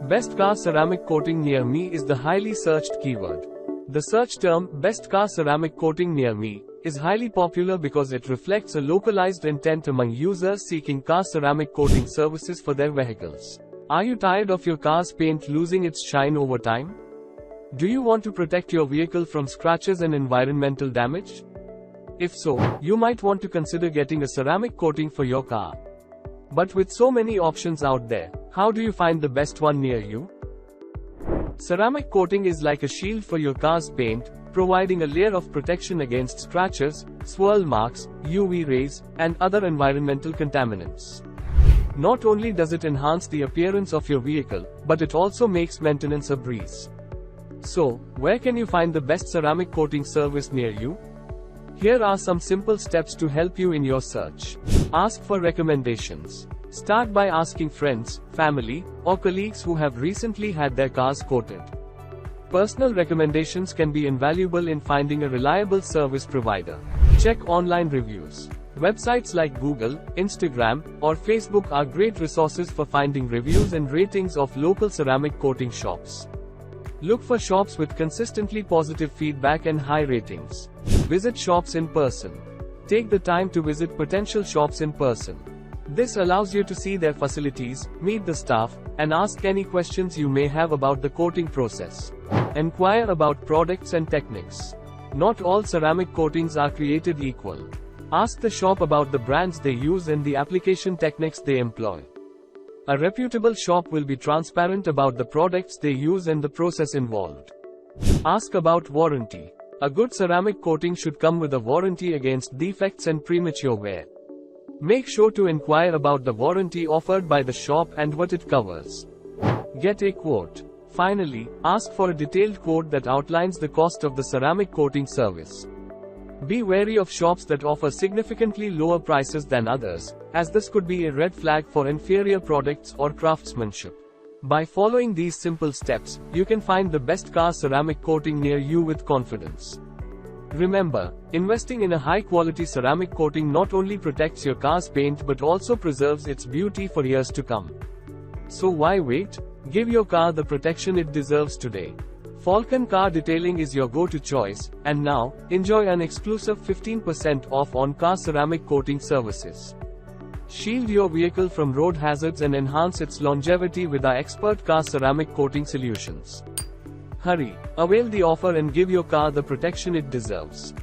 Best car ceramic coating near me is the highly searched keyword. The search term, best car ceramic coating near me, is highly popular because it reflects a localized intent among users seeking car ceramic coating services for their vehicles. Are you tired of your car's paint losing its shine over time? Do you want to protect your vehicle from scratches and environmental damage? If so, you might want to consider getting a ceramic coating for your car. But with so many options out there, how do you find the best one near you? Ceramic coating is like a shield for your car's paint, providing a layer of protection against scratches, swirl marks, UV rays, and other environmental contaminants. Not only does it enhance the appearance of your vehicle, but it also makes maintenance a breeze. So, where can you find the best ceramic coating service near you? Here are some simple steps to help you in your search. Ask for recommendations. Start by asking friends, family, or colleagues who have recently had their cars coated. Personal recommendations can be invaluable in finding a reliable service provider. Check online reviews. Websites like Google, Instagram, or Facebook are great resources for finding reviews and ratings of local ceramic coating shops. Look for shops with consistently positive feedback and high ratings. Visit shops in person. Take the time to visit potential shops in person. This allows you to see their facilities, meet the staff, and ask any questions you may have about the coating process. Inquire about products and techniques. Not all ceramic coatings are created equal. Ask the shop about the brands they use and the application techniques they employ. A reputable shop will be transparent about the products they use and the process involved. Ask about warranty. A good ceramic coating should come with a warranty against defects and premature wear. Make sure to inquire about the warranty offered by the shop and what it covers. Get a quote. Finally, ask for a detailed quote that outlines the cost of the ceramic coating service. Be wary of shops that offer significantly lower prices than others, as this could be a red flag for inferior products or craftsmanship. By following these simple steps, you can find the best car ceramic coating near you with confidence. Remember, investing in a high-quality ceramic coating not only protects your car's paint but also preserves its beauty for years to come. So why wait? Give your car the protection it deserves today. Falcon Car Detailing is your go-to choice, and now, enjoy an exclusive 15% off on car ceramic coating services. Shield your vehicle from road hazards and enhance its longevity with our expert car ceramic coating solutions. Hurry, avail the offer and give your car the protection it deserves.